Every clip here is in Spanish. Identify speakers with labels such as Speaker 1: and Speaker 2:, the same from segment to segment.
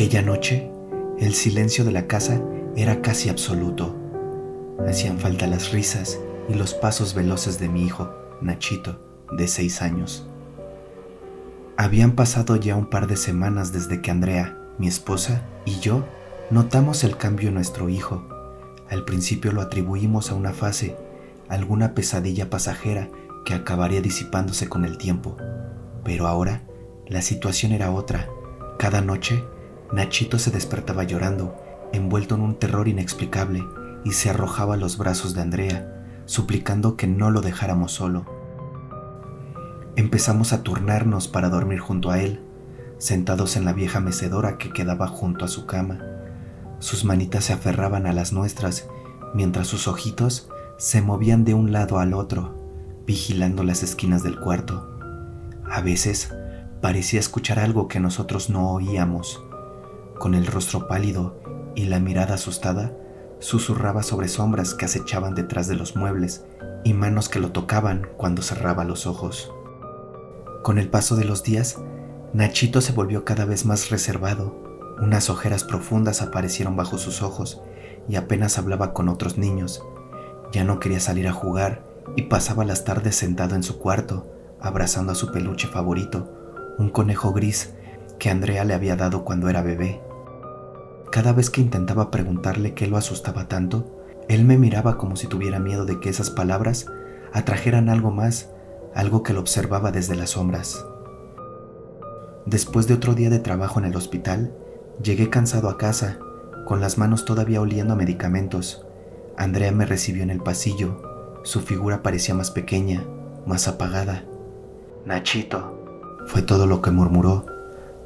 Speaker 1: Aquella noche, el silencio de la casa era casi absoluto. Hacían falta las risas y los pasos veloces de mi hijo, Nachito, de 6 años. Habían pasado ya un par de semanas desde que Andrea, mi esposa, y yo notamos el cambio en nuestro hijo. Al principio lo atribuimos a una fase, alguna pesadilla pasajera que acabaría disipándose con el tiempo. Pero ahora la situación era otra. Cada noche, Nachito se despertaba llorando, envuelto en un terror inexplicable, y se arrojaba a los brazos de Andrea, suplicando que no lo dejáramos solo. Empezamos a turnarnos para dormir junto a él, sentados en la vieja mecedora que quedaba junto a su cama. Sus manitas se aferraban a las nuestras, mientras sus ojitos se movían de un lado al otro, vigilando las esquinas del cuarto. A veces parecía escuchar algo que nosotros no oíamos. Con el rostro pálido y la mirada asustada, susurraba sobre sombras que acechaban detrás de los muebles y manos que lo tocaban cuando cerraba los ojos. Con el paso de los días, Nachito se volvió cada vez más reservado. Unas ojeras profundas aparecieron bajo sus ojos y apenas hablaba con otros niños. Ya no quería salir a jugar y pasaba las tardes sentado en su cuarto, abrazando a su peluche favorito, un conejo gris que Andrea le había dado cuando era bebé. Cada vez que intentaba preguntarle qué lo asustaba tanto, él me miraba como si tuviera miedo de que esas palabras atrajeran algo más, algo que lo observaba desde las sombras. Después de otro día de trabajo en el hospital, llegué cansado a casa, con las manos todavía oliendo a medicamentos. Andrea me recibió en el pasillo. Su figura parecía más pequeña, más apagada. «Nachito», fue todo lo que murmuró.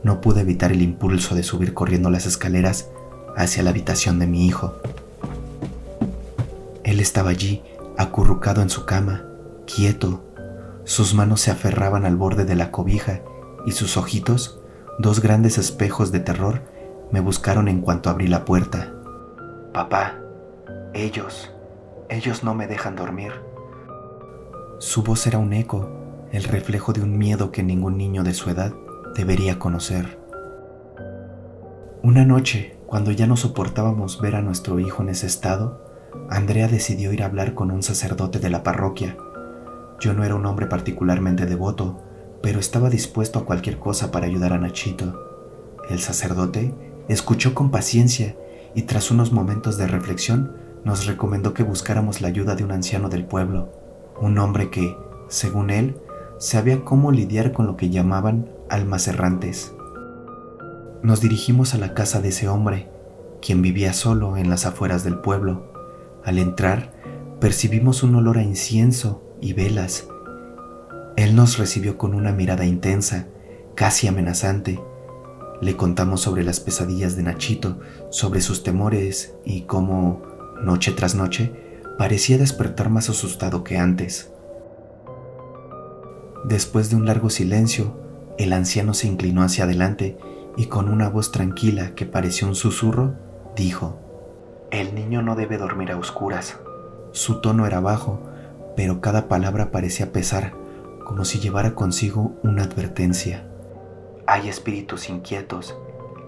Speaker 1: No pude evitar el impulso de subir corriendo las escaleras hacia la habitación de mi hijo. Él estaba allí, acurrucado en su cama, quieto. Sus manos se aferraban al borde de la cobija y sus ojitos, dos grandes espejos de terror, me buscaron en cuanto abrí la puerta. «Papá, ellos no me dejan dormir». Su voz era un eco, el reflejo de un miedo que ningún niño de su edad debería conocer. Una noche, cuando ya no soportábamos ver a nuestro hijo en ese estado, Andrea decidió ir a hablar con un sacerdote de la parroquia. Yo no era un hombre particularmente devoto, pero estaba dispuesto a cualquier cosa para ayudar a Nachito. El sacerdote escuchó con paciencia y tras unos momentos de reflexión nos recomendó que buscáramos la ayuda de un anciano del pueblo, un hombre que, según él, sabía cómo lidiar con lo que llamaban almas errantes. Nos dirigimos a la casa de ese hombre, quien vivía solo en las afueras del pueblo. Al entrar, percibimos un olor a incienso y velas. Él nos recibió con una mirada intensa, casi amenazante. Le contamos sobre las pesadillas de Nachito, sobre sus temores y cómo, noche tras noche, parecía despertar más asustado que antes. Después de un largo silencio, el anciano se inclinó hacia adelante y con una voz tranquila que pareció un susurro, dijo: «El niño no debe dormir a oscuras». Su tono era bajo, pero cada palabra parecía pesar, como si llevara consigo una advertencia. «Hay espíritus inquietos,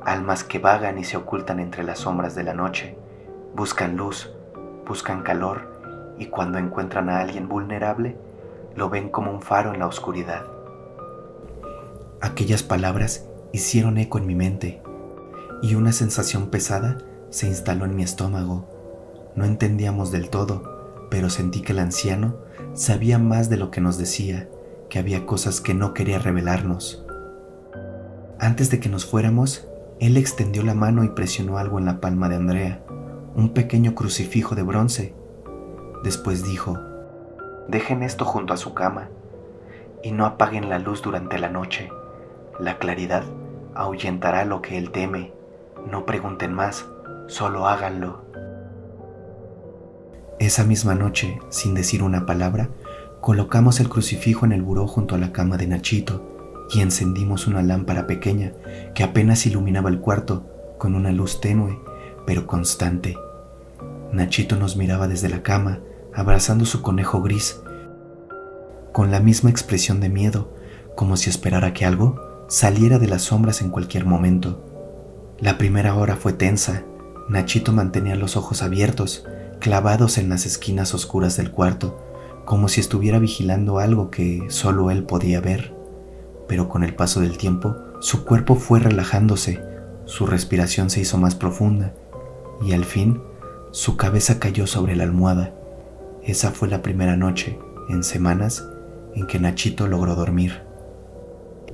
Speaker 1: almas que vagan y se ocultan entre las sombras de la noche. Buscan luz, buscan calor, y cuando encuentran a alguien vulnerable, lo ven como un faro en la oscuridad». Aquellas palabras hicieron eco en mi mente, y una sensación pesada se instaló en mi estómago. No entendíamos del todo, pero sentí que el anciano sabía más de lo que nos decía, que había cosas que no quería revelarnos. Antes de que nos fuéramos, él extendió la mano y presionó algo en la palma de Andrea, un pequeño crucifijo de bronce. Después dijo: «Dejen esto junto a su cama y no apaguen la luz durante la noche. La claridad ahuyentará lo que él teme. No pregunten más, solo háganlo». Esa misma noche, sin decir una palabra, colocamos el crucifijo en el buró junto a la cama de Nachito y encendimos una lámpara pequeña que apenas iluminaba el cuarto con una luz tenue pero constante. Nachito nos miraba desde la cama, abrazando su conejo gris, con la misma expresión de miedo, como si esperara que algo saliera de las sombras en cualquier momento. La primera hora fue tensa. Nachito mantenía los ojos abiertos, clavados en las esquinas oscuras del cuarto, como si estuviera vigilando algo que solo él podía ver. Pero con el paso del tiempo, su cuerpo fue relajándose, su respiración se hizo más profunda y al fin su cabeza cayó sobre la almohada. Esa fue la primera noche, en semanas, en que Nachito logró dormir.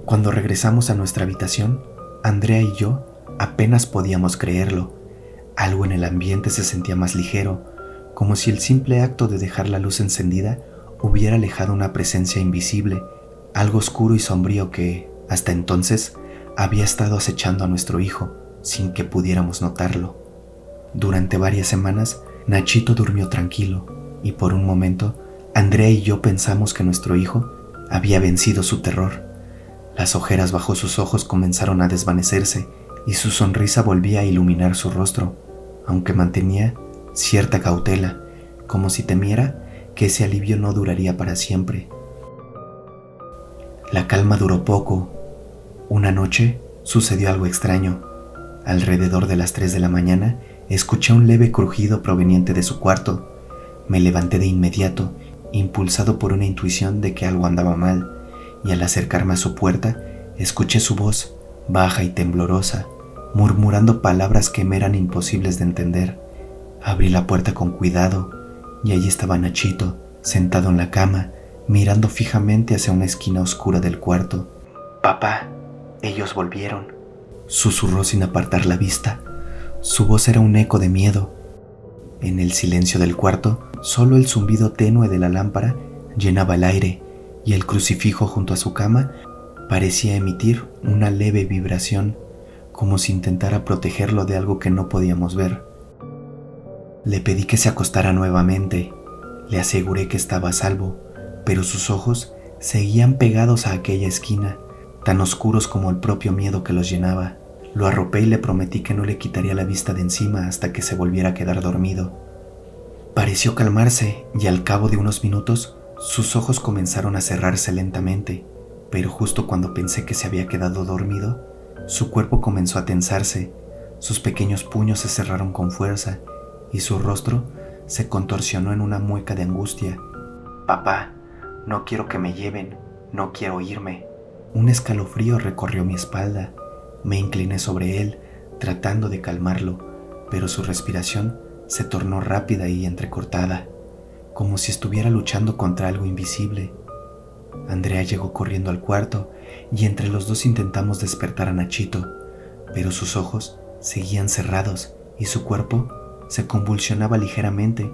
Speaker 1: Cuando regresamos a nuestra habitación, Andrea y yo apenas podíamos creerlo. Algo en el ambiente se sentía más ligero, como si el simple acto de dejar la luz encendida hubiera alejado una presencia invisible, algo oscuro y sombrío que, hasta entonces, había estado acechando a nuestro hijo sin que pudiéramos notarlo. Durante varias semanas, Nachito durmió tranquilo y por un momento, Andrea y yo pensamos que nuestro hijo había vencido su terror. Las ojeras bajo sus ojos comenzaron a desvanecerse y su sonrisa volvía a iluminar su rostro, aunque mantenía cierta cautela, como si temiera que ese alivio no duraría para siempre. La calma duró poco. Una noche sucedió algo extraño. Alrededor de las 3 de la mañana, escuché un leve crujido proveniente de su cuarto. Me levanté de inmediato, impulsado por una intuición de que algo andaba mal, y al acercarme a su puerta, escuché su voz, baja y temblorosa, murmurando palabras que me eran imposibles de entender. Abrí la puerta con cuidado, y allí estaba Nachito, sentado en la cama, mirando fijamente hacia una esquina oscura del cuarto. «Papá, ellos volvieron», susurró sin apartar la vista. Su voz era un eco de miedo. En el silencio del cuarto, solo el zumbido tenue de la lámpara llenaba el aire y el crucifijo junto a su cama parecía emitir una leve vibración, como si intentara protegerlo de algo que no podíamos ver. Le pedí que se acostara nuevamente. Le aseguré que estaba a salvo, pero sus ojos seguían pegados a aquella esquina, tan oscuros como el propio miedo que los llenaba. Lo arropé y le prometí que no le quitaría la vista de encima hasta que se volviera a quedar dormido. Pareció calmarse y al cabo de unos minutos sus ojos comenzaron a cerrarse lentamente, pero justo cuando pensé que se había quedado dormido, su cuerpo comenzó a tensarse, sus pequeños puños se cerraron con fuerza y su rostro se contorsionó en una mueca de angustia. «Papá, no quiero que me lleven, no quiero irme». Un escalofrío recorrió mi espalda. Me incliné sobre él, tratando de calmarlo, pero su respiración se tornó rápida y entrecortada, como si estuviera luchando contra algo invisible. Andrea llegó corriendo al cuarto y entre los dos intentamos despertar a Nachito, pero sus ojos seguían cerrados y su cuerpo se convulsionaba ligeramente,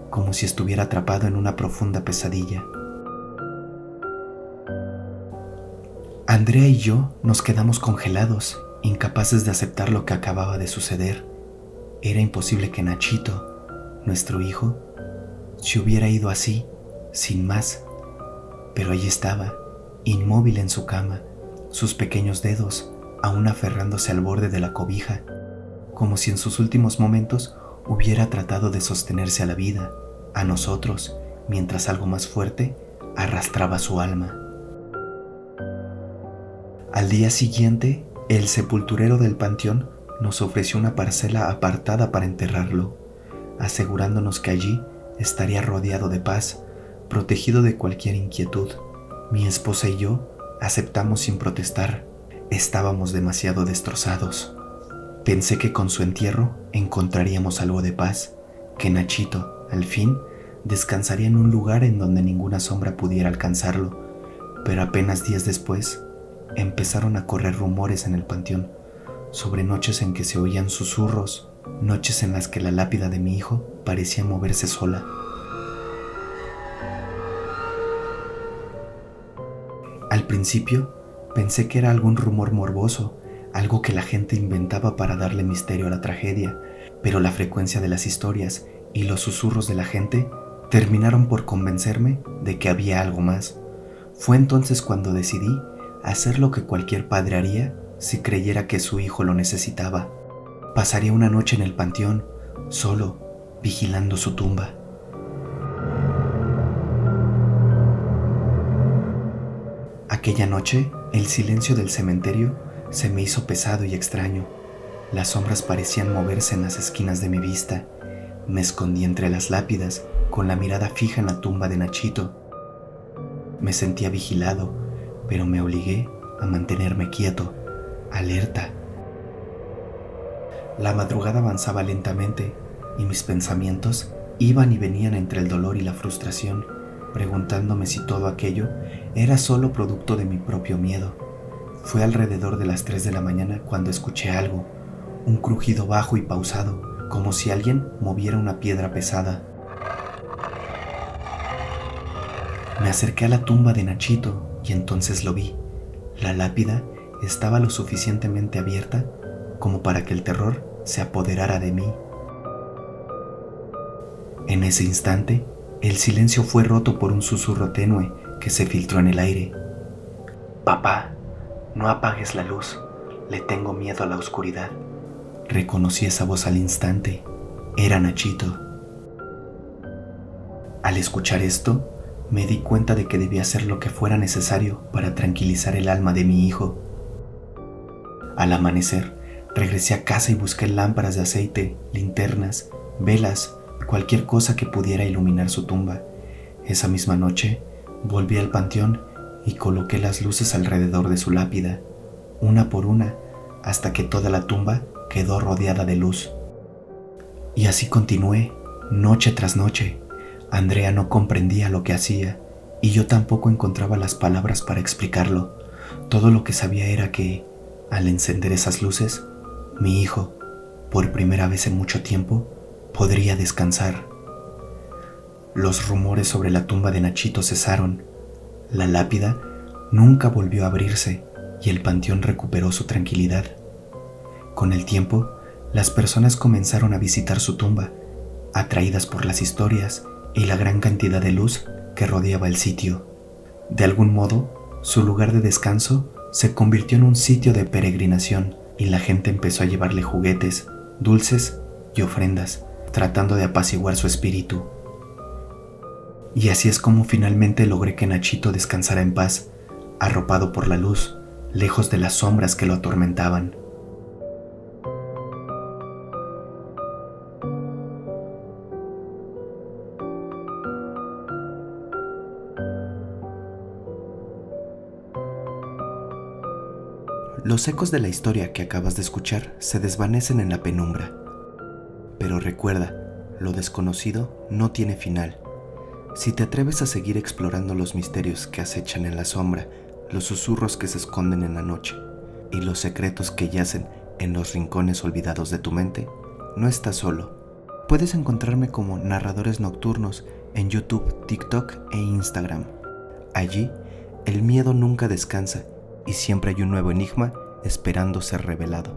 Speaker 1: como si estuviera atrapado en una profunda pesadilla. Andrea y yo nos quedamos congelados, incapaces de aceptar lo que acababa de suceder. Era imposible que Nachito, nuestro hijo, se hubiera ido así, sin más. Pero allí estaba, inmóvil en su cama, sus pequeños dedos aún aferrándose al borde de la cobija, como si en sus últimos momentos hubiera tratado de sostenerse a la vida, a nosotros, mientras algo más fuerte arrastraba su alma. Al día siguiente, el sepulturero del panteón nos ofreció una parcela apartada para enterrarlo, asegurándonos que allí estaría rodeado de paz, protegido de cualquier inquietud. Mi esposa y yo aceptamos sin protestar. Estábamos demasiado destrozados. Pensé que con su entierro encontraríamos algo de paz, que Nachito, al fin, descansaría en un lugar en donde ninguna sombra pudiera alcanzarlo, pero apenas días después empezaron a correr rumores en el panteón sobre noches en que se oían susurros, noches en las que la lápida de mi hijo parecía moverse sola. Al principio pensé que era algún rumor morboso, algo que la gente inventaba para darle misterio a la tragedia, pero la frecuencia de las historias y los susurros de la gente terminaron por convencerme de que había algo más. Fue entonces cuando decidí hacer lo que cualquier padre haría si creyera que su hijo lo necesitaba. Pasaría una noche en el panteón, solo, vigilando su tumba. Aquella noche, el silencio del cementerio se me hizo pesado y extraño. Las sombras parecían moverse en las esquinas de mi vista. Me escondí entre las lápidas, con la mirada fija en la tumba de Nachito. Me sentía vigilado, pero me obligué a mantenerme quieto, alerta. La madrugada avanzaba lentamente y mis pensamientos iban y venían entre el dolor y la frustración, preguntándome si todo aquello era solo producto de mi propio miedo. Fue alrededor de las 3 de la mañana cuando escuché algo, un crujido bajo y pausado, como si alguien moviera una piedra pesada. Me acerqué a la tumba de Nachito y entonces lo vi. La lápida estaba lo suficientemente abierta como para que el terror se apoderara de mí. En ese instante, el silencio fue roto por un susurro tenue que se filtró en el aire. «Papá, no apagues la luz, le tengo miedo a la oscuridad». Reconocí esa voz al instante. Era Nachito. Al escuchar esto, me di cuenta de que debía hacer lo que fuera necesario para tranquilizar el alma de mi hijo. Al amanecer, regresé a casa y busqué lámparas de aceite, linternas, velas, cualquier cosa que pudiera iluminar su tumba. Esa misma noche, volví al panteón y coloqué las luces alrededor de su lápida, una por una, hasta que toda la tumba quedó rodeada de luz. Y así continué, noche tras noche. Andrea no comprendía lo que hacía y yo tampoco encontraba las palabras para explicarlo. Todo lo que sabía era que, al encender esas luces, mi hijo, por primera vez en mucho tiempo, podría descansar. Los rumores sobre la tumba de Nachito cesaron. La lápida nunca volvió a abrirse y el panteón recuperó su tranquilidad. Con el tiempo, las personas comenzaron a visitar su tumba, atraídas por las historias y la gran cantidad de luz que rodeaba el sitio. De algún modo, su lugar de descanso se convirtió en un sitio de peregrinación y la gente empezó a llevarle juguetes, dulces y ofrendas, tratando de apaciguar su espíritu. Y así es como finalmente logré que Nachito descansara en paz, arropado por la luz, lejos de las sombras que lo atormentaban. Los ecos de la historia que acabas de escuchar se desvanecen en la penumbra. Pero recuerda, lo desconocido no tiene final. Si te atreves a seguir explorando los misterios que acechan en la sombra, los susurros que se esconden en la noche y los secretos que yacen en los rincones olvidados de tu mente, no estás solo. Puedes encontrarme como Narradores Nocturnos en YouTube, TikTok e Instagram. Allí, el miedo nunca descansa y siempre hay un nuevo enigma esperando ser revelado.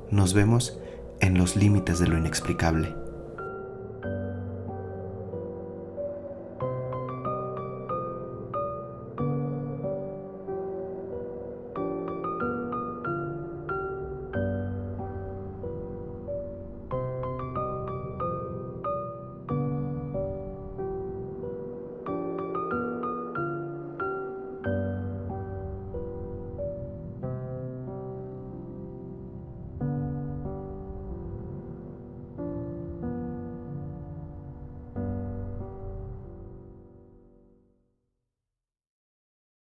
Speaker 1: Nos vemos en los límites de lo inexplicable.